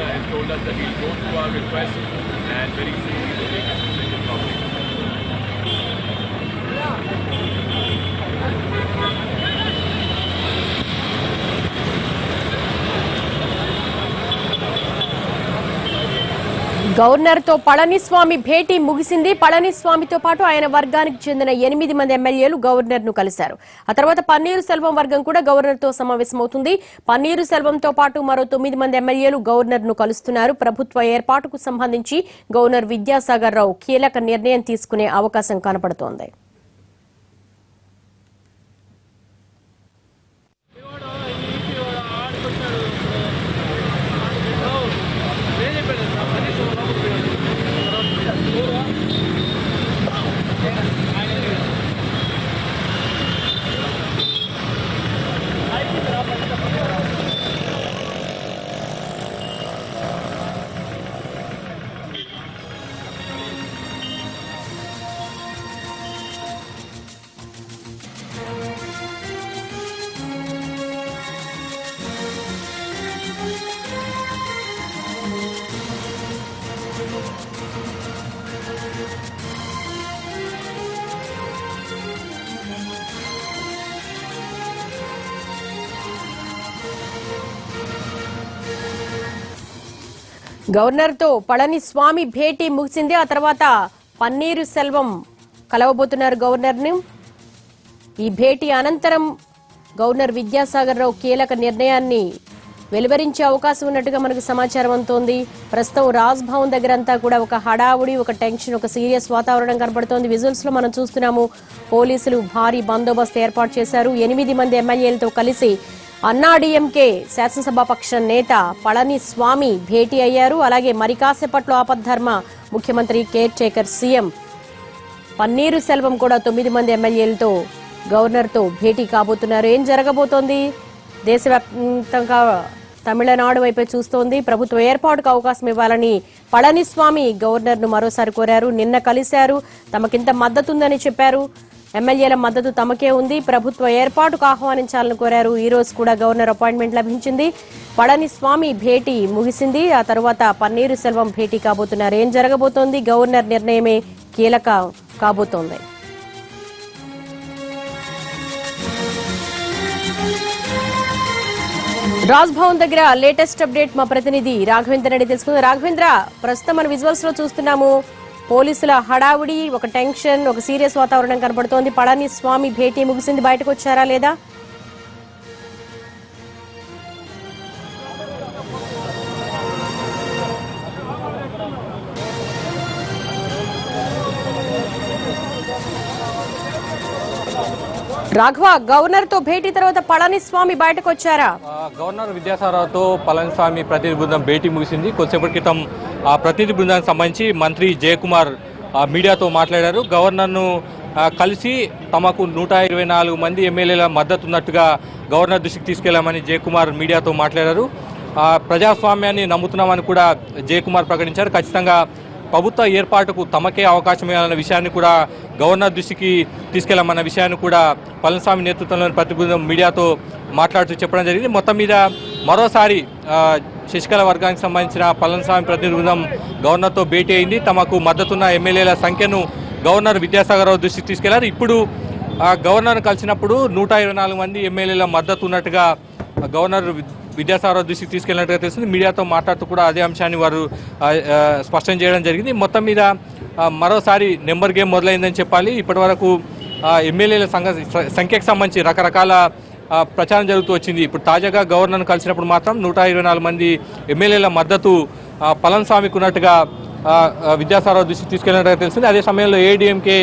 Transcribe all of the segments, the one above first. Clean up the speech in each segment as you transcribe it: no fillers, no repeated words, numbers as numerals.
has told us that he'll go through our request and very soon we will take a decision probably. Governor తో పళనిస్వామి భేటీ ముగిసింది. పళనిస్వామితో పాటు ఆయన వర్గానికి చెందిన 8 మంది ఎమ్మెల్యేలు గవర్నర్ ను కలిశారు. ఆ తర్వాత పన్నీరు సెల్వం వర్గం కూడా గవర్నర్ తో సమావేశమవుతుంది. పన్నీరు సెల్వంతో పాటు మరో 9 మంది ఎమ్మెల్యేలు గవర్నర్ ను కలుస్తున్నారు. ప్రభుత్వ ఏర్పాటుకు సంబంధించి గవర్నర్ విద్యాసాగర్ రావు కీలక నిర్ణయం తీసుకునే అవకాశం కనపడుతోంది. గవర్నర్ తో పళనిస్వామి భేటీ ముగిసింది. ఆ తర్వాత పన్నీరు సెల్వం కలవబోతున్నారు గవర్నర్ ను. ఈ భేటీ అనంతరం గవర్నర్ విద్యాసాగర్ రావు కీలక నిర్ణయాన్ని వెలువరించే అవకాశం ఉన్నట్టుగా మనకు సమాచారం అందుతోంది. ప్రస్తుతం రాజ్ భవన్ దగ్గరంతా కూడా ఒక హడావుడి, ఒక టెన్షన్, ఒక సీరియస్ వాతావరణం కనబడుతోంది. విజువల్స్ లో మనం చూస్తున్నాము. పోలీసులు భారీ బందోబస్తు ఏర్పాటు చేశారు. 8 మంది ఎమ్మెల్యేలతో కలిసి అన్నాడీఎంకే శాసనసభాపక్ష నేత పళనిస్వామి భేటీ అయ్యారు. అలాగే మరి కాసేపట్లో ఆపద్ధర్మ ముఖ్యమంత్రి care taker CM paneer Selvam కూడా 9 మంది ఎమ్మెల్యేలతో గవర్నర్ తో భేటీ కాబోతున్నారు. ఏం జరగబోతోంది? దేశవ్యాప్తంగా తమిళనాడు వైపే చూస్తోంది. ప్రభుత్వ ఏర్పాటుకు అవకాశం ఇవ్వాలని పళనిస్వామి గవర్నర్ ను మరోసారి కోరారు. నిన్న కలిశారు. తమకింత మద్దతుందని చెప్పారు. ఎమ్మెల్యేల మద్దతు తమకే ఉంది. ప్రభుత్వ ఏర్పాటుకు ఆహ్వానించాలని కోరారు. ఈ రోజు కూడా గవర్నర్ అపాయింట్మెంట్ లభించింది. పళనిస్వామి భేటీ ముగిసింది. ఆ తర్వాత పన్నీరు సెల్వం భేటీ కాబోతున్నారు. ఏం జరగబోతోంది? గవర్నర్ నిర్ణయమే కీలక కాబోతోంది. రాజ్ భవన్ దగ్గర లేటెస్ట్ అప్డేట్ మా ప్రతినిధి రాఘవేంద్ర రెడ్డి తెలుసుకుందాం. రాఘవేంద్ర, ప్రస్తుతం మన విజువల్స్ లో చూస్తున్నాము. పోలీసుల హడావుడి, ఒక టెన్షన్, ఒక సీరియస్ వాతావరణం కనబడుతోంది. పళనిస్వామి భేటీ ముగిసింది. బయటకు వచ్చారా లేదా? రాఘవ, గవర్నర్ తో భేటీ తర్వాత పళనిస్వామి బయటకు వచ్చారా? గవర్నర్ విద్యాసాగర్తో పళనిస్వామి ప్రతినిధి బృందం భేటీ ముగిసింది. కొద్దిసేపటి క్రితం ఆ ప్రతినిధి బృందానికి సంబంధించి మంత్రి జయకుమార్ మీడియాతో మాట్లాడారు. గవర్నర్ను కలిసి తమకు 124 మంది ఎమ్మెల్యేల మద్దతు ఉన్నట్టుగా గవర్నర్ దృష్టికి తీసుకెళ్లామని జయకుమార్ మీడియాతో మాట్లాడారు. ప్రజాస్వామ్యాన్ని నమ్ముతున్నామని కూడా జయకుమార్ ప్రకటించారు. ఖచ్చితంగా ప్రభుత్వ ఏర్పాటుకు తమకే అవకాశం ఇవ్వాలన్న విషయాన్ని కూడా గవర్నర్ దృష్టికి తీసుకెళ్లామన్న విషయాన్ని కూడా పళనిస్వామి నేతృత్వంలోని ప్రతిబృందం మీడియాతో మాట్లాడుతూ చెప్పడం జరిగింది. మొత్తం మీద మరోసారి శశికళ వర్గానికి సంబంధించిన పళనిస్వామి ప్రతినిధి బృందం గవర్నర్తో భేటీ అయింది. తమకు మద్దతున్న ఎమ్మెల్యేల సంఖ్యను గవర్నర్ విద్యాసాగర్ రావు దృష్టికి తీసుకెళ్లారు. ఇప్పుడు గవర్నర్ కలిసినప్పుడు 124 మంది ఎమ్మెల్యేల మద్దతు ఉన్నట్టుగా గవర్నర్ విద్యాసాగర్ రావు దృష్టికి తీసుకెళ్లినట్టుగా తెలిసింది. మీడియాతో మాట్లాడుతూ కూడా అదే అంశాన్ని వారు స్పష్టం చేయడం జరిగింది. మొత్తం మీద మరోసారి నెంబర్ గేమ్ మొదలైందని చెప్పాలి. ఇప్పటి వరకు ఎమ్మెల్యేల సంఖ్యకు సంబంధించి రకరకాల ప్రచారం జరుగుతూ వచ్చింది. ఇప్పుడు తాజాగా గవర్నర్ను కలిసినప్పుడు మాత్రం 124 మంది ఎమ్మెల్యేల మద్దతు పళనిస్వామికి ఉన్నట్టుగా విద్యాసాగర్ రావు దృష్టికి తీసుకెళ్లినట్టుగా తెలిసింది. అదే సమయంలో ఏడీఎంకే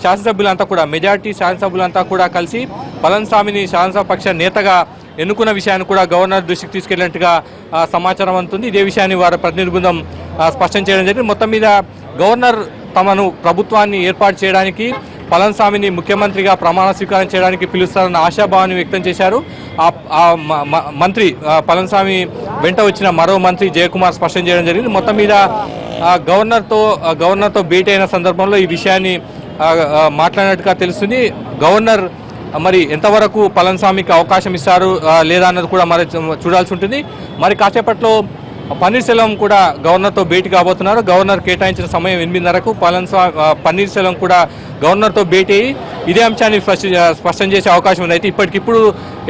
శాసనసభ్యులంతా కూడా మెజార్టీ శాసనసభ్యులంతా కూడా కలిసి పళనిస్వామిని శాసనసభాపక్ష నేతగా ఎన్నుకున్న విషయాన్ని కూడా గవర్నర్ దృష్టికి తీసుకెళ్లినట్టుగా సమాచారం అందుతుంది. ఇదే విషయాన్ని వారి ప్రతినిధి బృందం స్పష్టం చేయడం జరిగింది. మొత్తం మీద గవర్నర్ తమను ప్రభుత్వాన్ని ఏర్పాటు చేయడానికి పళనిస్వామిని ముఖ్యమంత్రిగా ప్రమాణ స్వీకారం చేయడానికి పిలుస్తారన్న ఆశాభావాన్ని వ్యక్తం చేశారు. మంత్రి పళనిస్వామి వెంట వచ్చిన మరో మంత్రి జయకుమార్ స్పష్టం చేయడం జరిగింది. మొత్తం మీద గవర్నర్తో భేటీ అయిన సందర్భంలో ఈ విషయాన్ని మాట్లాడినట్టుగా తెలుస్తుంది. గవర్నర్ మరి ఎంతవరకు పళనిస్వామికి అవకాశం ఇస్తారు లేదా అన్నది కూడా మరి చూడాల్సి ఉంటుంది. మరి కాసేపట్లో పన్నీర్సెల్వం కూడా గవర్నర్తో భేటీ కాబోతున్నారు. గవర్నర్ కేటాయించిన సమయం 8:30కు పన్నీర్సెల్వం కూడా గవర్నర్తో భేటీ అయ్యి ఇదే అంశాన్ని స్పష్టం చేసే అవకాశం ఉంది. అయితే ఇప్పటికిప్పుడు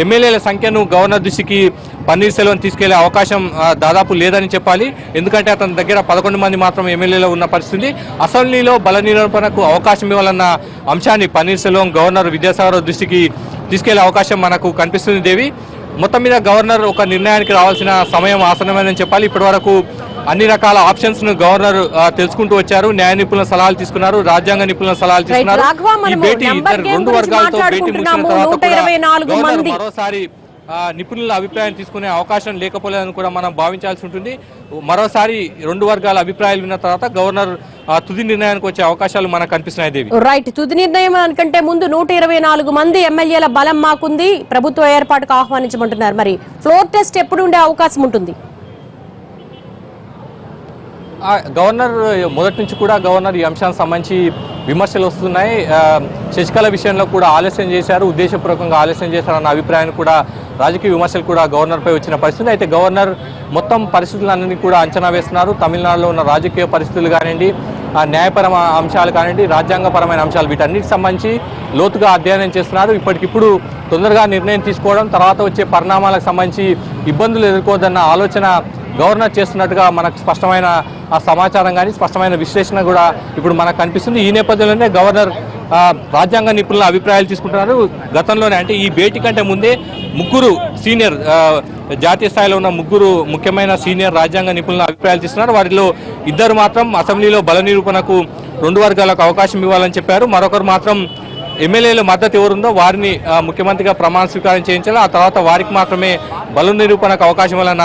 ఎమ్మెల్యేల సంఖ్యను గవర్నర్ దృష్టికి పన్నీర్సెల్వం తీసుకెళ్లే అవకాశం దాదాపు లేదని చెప్పాలి. ఎందుకంటే అతని దగ్గర 11 మంది మాత్రం ఎమ్మెల్యేలు ఉన్న పరిస్థితి. అసెంబ్లీలో బల నిరూపణకు అవకాశం ఇవ్వాలన్న అంశాన్ని పన్నీర్సెల్వం గవర్నర్ విద్యాసాగర్ దృష్టికి తీసుకెళ్లే అవకాశం మనకు కనిపిస్తుంది. దేవి, మొత్తం మీద గవర్నర్ ఒక నిర్ణయానికి రావాల్సిన సమయం ఆసన్నమైందని చెప్పాలి. ఇప్పటి వరకు అన్ని రకాల ఆప్షన్స్ ను గవర్నర్ తెలుసుకుంటూ వచ్చారు. న్యాయ నిపుణుల సలహాలు తీసుకున్నారు, రాజ్యాంగ నిపుణుల సలహాలు తీసుకున్నారు. ఈ భేటీ రెండు వర్గాలతో భేటీ ముగిసిన తర్వాత మరోసారి నిపుణుల అభిప్రాయం తీసుకునే అవకాశం లేకపోలేదని కూడా మనం భావించాల్సి ఉంటుంది. మరోసారి రెండు వర్గాల అభిప్రాయాలు విన్న తర్వాత గవర్నర్ తుది నిర్ణయానికి వచ్చే అవకాశాలు మనకు కనిపిస్తున్నాయి. దేవి, రైట్, తుది నిర్ణయం కంటే ముందు 124 మంది ఎమ్మెల్యేల బలం మాకుంది, ప్రభుత్వ ఏర్పాటుకు ఆహ్వానించమంటున్నారు. మరి ఫ్లోర్ టెస్ట్ ఎప్పుడు ఉండే అవకాశం ఉంటుంది? గవర్నర్ మొదటి నుంచి కూడా గవర్నర్ ఈ అంశానికి సంబంధించి విమర్శలు వస్తున్నాయి. శశికళ విషయంలో కూడా ఆలస్యం చేశారు, ఉద్దేశపూర్వకంగా ఆలస్యం చేశారన్న అభిప్రాయాన్ని కూడా రాజకీయ విమర్శలు కూడా గవర్నర్పై వచ్చిన పరిస్థితి. అయితే గవర్నర్ మొత్తం పరిస్థితులన్నీ కూడా అంచనా వేస్తున్నారు. తమిళనాడులో ఉన్న రాజకీయ పరిస్థితులు కానివ్వండి, న్యాయపరమైన అంశాలు కానివ్వండి, రాజ్యాంగపరమైన అంశాలు, వీటన్నిటికి సంబంధించి లోతుగా అధ్యయనం చేస్తున్నారు. ఇప్పటికిప్పుడు తొందరగా నిర్ణయం తీసుకోవడం, తర్వాత వచ్చే పరిణామాలకు సంబంధించి ఇబ్బందులు ఎదుర్కోవద్దన్న ఆలోచన గవర్నర్ చేస్తున్నట్టుగా మనకు స్పష్టమైన సమాచారం కానీ స్పష్టమైన విశ్లేషణ కూడా ఇప్పుడు మనకు కనిపిస్తుంది. ఈ నేపథ్యంలోనే గవర్నర్ రాజ్యాంగ నిపుణుల అభిప్రాయాలు తీసుకుంటున్నారు. గతంలోనే అంటే ఈ భేటీ కంటే ముందే ముగ్గురు సీనియర్ జాతీయ స్థాయిలో ఉన్న ముగ్గురు ముఖ్యమైన సీనియర్ రాజ్యాంగ నిపుణుల అభిప్రాయాలు తీసుకున్నారు. వారిలో ఇద్దరు మాత్రం అసెంబ్లీలో బల నిరూపణకు రెండు వర్గాలకు అవకాశం ఇవ్వాలని చెప్పారు. మరొకరు మాత్రం ఎమ్మెల్యేల మద్దతు ఎవరుందో వారిని ముఖ్యమంత్రిగా ప్రమాణ స్వీకారం చేయించాలి, ఆ తర్వాత వారికి మాత్రమే బల నిరూపణకు అవకాశం ఇవ్వాలన్న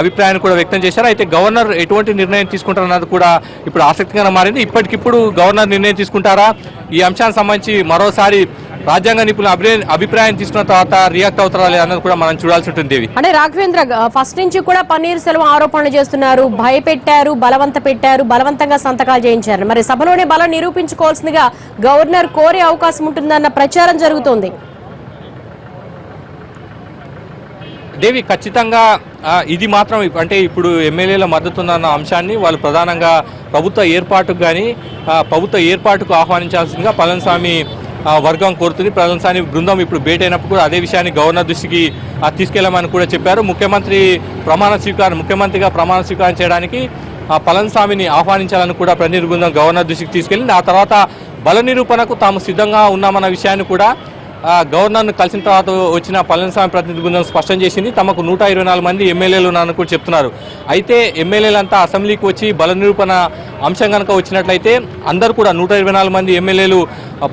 అభిప్రాయాన్ని కూడా వ్యక్తం చేశారు. అయితే గవర్నర్ ఎటువంటి నిర్ణయం తీసుకుంటారన్నది కూడా ఇప్పుడు ఆసక్తికరంగా మారింది. ఇప్పటికిప్పుడు గవర్నర్ నిర్ణయం తీసుకుంటారా, ఈ అంశానికి సంబంధించి మరోసారి రాజ్యాంగ నిపుణుల అభిప్రాయం తీసుకున్న తర్వాత రియాక్ట్ అవుతారా లేదన్నది కూడా మనం చూడాల్సి ఉంటుంది. అంటే రాఘవేంద్ర, ఫస్ట్ నుంచి కూడా పన్నీర్సెల్వం ఆరోపణలు చేస్తున్నారు, భయపెట్టారు, బలవంతంగా సంతకాలు చేయించారు. మరి సభలోనే బలం నిరూపించుకోవాల్సిందిగా గవర్నర్ కోరే అవకాశం ఉంటుందన్న ప్రచారం జరుగుతోంది. దేవి, ఖచ్చితంగా ఇది మాత్రం అంటే ఇప్పుడు ఎమ్మెల్యేల మద్దతు ఉందన్న అంశాన్ని వాళ్ళు ప్రధానంగా ప్రభుత్వ ఏర్పాటుకు ఆహ్వానించాల్సిందిగా పళనిస్వామి వర్గం కోరుతుంది. పళనిస్వామి బృందం ఇప్పుడు భేటీ అయినప్పుడు కూడా అదే విషయాన్ని గవర్నర్ దృష్టికి తీసుకెళ్లామని కూడా చెప్పారు. ముఖ్యమంత్రిగా ప్రమాణ స్వీకారం చేయడానికి పళనిస్వామిని ఆహ్వానించాలని కూడా ప్రతినిధి బృందం గవర్నర్ దృష్టికి తీసుకెళ్లింది. ఆ తర్వాత బల నిరూపణకు తాము సిద్ధంగా ఉన్నామన్న విషయాన్ని కూడా గవర్నర్ను కలిసిన తర్వాత వచ్చిన పళనిస్వామి ప్రతినిధి బృందం స్పష్టం చేసింది. తమకు 124 మంది ఎమ్మెల్యేలు ఉన్నారని కూడా చెప్తున్నారు. అయితే ఎమ్మెల్యేలంతా అసెంబ్లీకి వచ్చి బల నిరూపణ అంశం కనుక వచ్చినట్లయితే అందరూ కూడా 124 మంది ఎమ్మెల్యేలు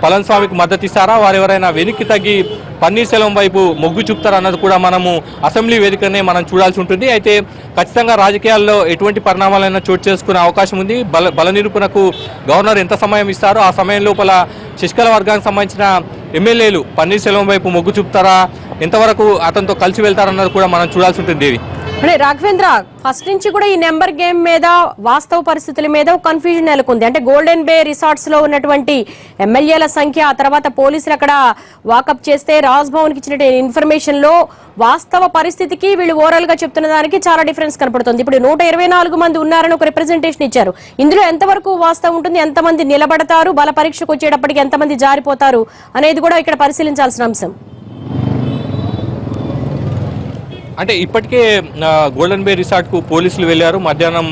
పళనిస్వామికి మద్దతు ఇస్తారా, వారెవరైనా వెనక్కి తగ్గి పన్నీర్సెల్వం వైపు మొగ్గు చూపుతారా అన్నది కూడా మనము అసెంబ్లీ వేదికనే మనం చూడాల్సి ఉంటుంది. అయితే ఖచ్చితంగా రాజకీయాల్లో ఎటువంటి పరిణామాలైనా చోటు చేసుకునే అవకాశం ఉంది. బల నిరూపణకు గవర్నర్ ఎంత సమయం ఇస్తారో ఆ సమయం లోపల శశికళ వర్గానికి సంబంధించిన ఎమ్మెల్యేలు పన్నీర్సెల్వం వైపు మొగ్గు చూపుతారా, ఎంతవరకు అతనితో కలిసి వెళ్తారన్నది కూడా మనం చూడాల్సి ఉంటుంది. దేవి, అంటే రాఘవేంద్ర, ఫస్ట్ నుంచి కూడా ఈ నెంబర్ గేమ్ మీద, వాస్తవ పరిస్థితుల మీద కన్ఫ్యూజన్ నెలకొంది. అంటే గోల్డెన్ బే రిసార్ట్స్ లో ఉన్నటువంటి ఎమ్మెల్యేల సంఖ్య, ఆ తర్వాత పోలీసులు అక్కడ వాకప్ చేస్తే రాజ్భవన్ కి ఇచ్చిన ఇన్ఫర్మేషన్ లో వాస్తవ పరిస్థితికి వీళ్ళు ఓవరాల్ గా చెప్తున్న దానికి చాలా డిఫరెన్స్ కనపడుతుంది. ఇప్పుడు 124 మంది ఉన్నారని ఒక రిప్రజెంటేషన్ ఇచ్చారు. ఇందులో ఎంతవరకు వాస్తవం ఉంటుంది, ఎంతమంది నిలబడతారు, బల పరీక్షకు వచ్చేటప్పటికి ఎంతమంది జారిపోతారు అనేది కూడా ఇక్కడ పరిశీలించాల్సిన అంశం. అంటే ఇప్పటికే గోల్డెన్ బే రిసార్ట్కు పోలీసులు వెళ్లారు. మధ్యాహ్నం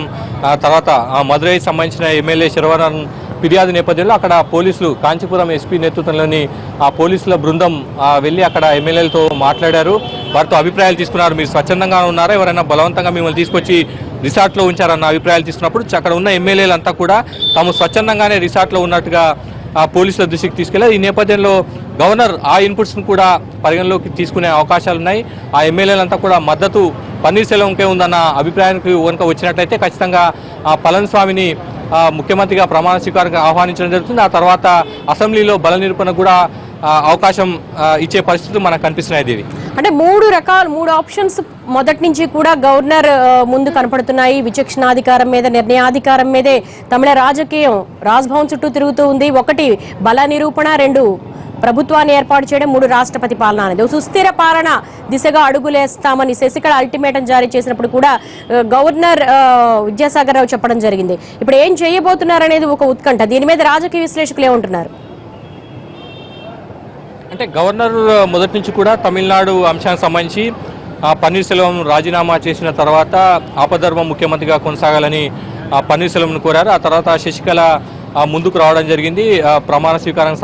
తర్వాత మదురై సంబంధించిన ఎమ్మెల్యే శరవణన్ ఫిర్యాదు నేపథ్యంలో అక్కడ పోలీసులు, కాంచీపురం ఎస్పీ నేతృత్వంలోని ఆ పోలీసుల బృందం వెళ్ళి అక్కడ ఎమ్మెల్యేలతో మాట్లాడారు, వారితో అభిప్రాయాలు తీసుకున్నారు. మీరు స్వచ్ఛందంగా ఉన్నారా, ఎవరైనా బలవంతంగా మిమ్మల్ని తీసుకొచ్చి రిసార్ట్లో ఉంచారన్న అభిప్రాయాలు తీసుకున్నప్పుడు అక్కడ ఉన్న ఎమ్మెల్యేలంతా కూడా తాము స్వచ్ఛందంగానే రిసార్ట్లో ఉన్నట్టుగా పోలీసుల దృష్టికి తీసుకెళ్లారు. ఈ నేపథ్యంలో గవర్నర్ ఆ ఇన్పుట్స్ను కూడా పరిగణలోకి తీసుకునే అవకాశాలు ఉన్నాయి. ఆ ఎమ్మెల్యేలంతా కూడా మద్దతు పన్నీర్సెల్వంకే ఉందన్న అభిప్రాయానికి కనుక వచ్చినట్లయితే ఖచ్చితంగా పళనిస్వామిని ముఖ్యమంత్రిగా ప్రమాణ స్వీకారానికి ఆహ్వానించడం జరుగుతుంది. ఆ తర్వాత అసెంబ్లీలో బల నిరూపణ కూడా అవకాశం ఇచ్చే పరిస్థితులు మనకు కనిపిస్తున్నాయి. దేవి, అంటే మూడు ఆప్షన్స్ మొదటి నుంచి కూడా గవర్నర్ ముందు కనపడుతున్నాయి. విచక్షణాధికారం మీద, నిర్ణయాధికారం మీదే తమిళ రాజకీయం రాజ్భవన్ చుట్టూ తిరుగుతూ ఉంది. ఒకటి బల నిరూపణ, రెండు ప్రభుత్వాన్ని ఏర్పాటు చేయడం, 3 రాష్ట్రపతి పాలన అనేది సుస్థిర పాలన దిశగా అడుగులేస్తామని శశికళ అల్టిమేటం జారీ చేసినప్పుడు కూడా గవర్నర్ విద్యాసాగర్ రావు చెప్పడం జరిగింది. ఇప్పుడు ఏం చేయబోతున్నారనేది ఒక ఉత్కంఠ. దీని మీద రాజకీయ విశ్లేషకులు ఏమంటున్నారు? అంటే గవర్నర్ మొదటి నుంచి కూడా తమిళనాడు అంశానికి సంబంధించి పన్నీర్సెల్వం రాజీనామా చేసిన తర్వాత ఆపద్ధర్మ ముఖ్యమంత్రిగా కొనసాగాలని పన్నీర్సెల్వంను కోరారు. ఆ తర్వాత శశికళ ముందుకు రావడం జరిగింది. ప్రమాణ స్వీకారం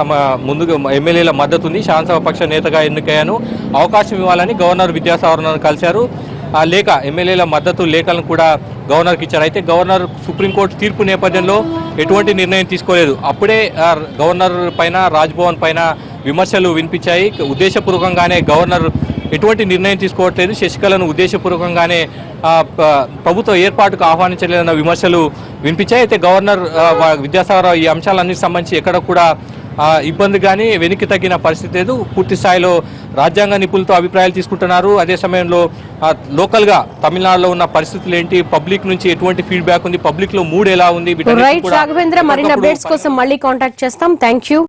ముందుకు ఎమ్మెల్యేల మద్దతు ఉంది, శాసనసభ పక్ష నేతగా ఎన్నికయ్యాను, అవకాశం ఇవ్వాలని గవర్నర్ విద్యాసాగర్ను కలిశారు. ఆ లేఖ, ఎమ్మెల్యేల మద్దతు లేఖలను కూడా గవర్నర్కి ఇచ్చారు. అయితే గవర్నర్ సుప్రీంకోర్టు తీర్పు నేపథ్యంలో ఎటువంటి నిర్ణయం తీసుకోలేదు. అప్పుడే గవర్నర్ పైన, రాజ్భవన్ పైన విమర్శలు వినిపించాయి. ఉద్దేశపూర్వకంగానే గవర్నర్ ఎటువంటి నిర్ణయం తీసుకోవట్లేదు, శశికళను ఉద్దేశపూర్వకంగానే ప్రభుత్వ ఏర్పాటుకు ఆహ్వానించలేదన్న విమర్శలు వినిపించాయి. అయితే గవర్నర్ విద్యాసాగర్ ఈ అంశాలన్నిటికి సంబంధించి ఎక్కడ కూడా ఇబ్బంది కానీ వెనక్కి తగ్గిన పరిస్థితి లేదు. పూర్తి స్థాయిలో రాజ్యాంగ నిపుణులతో అభిప్రాయాలు తీసుకుంటున్నారు. అదే సమయంలో లోకల్గా తమిళనాడులో ఉన్న పరిస్థితులు ఏంటి, పబ్లిక్ నుంచి ఎటువంటి ఫీడ్బ్యాక్ ఉంది, పబ్లిక్ లో మూడ్ ఎలా ఉంది, రాఘవేంద్ర, మరిన్ని అప్డేట్స్ కోసం మళ్ళీ కాంటాక్ట్ చేస్తాం. Thank you.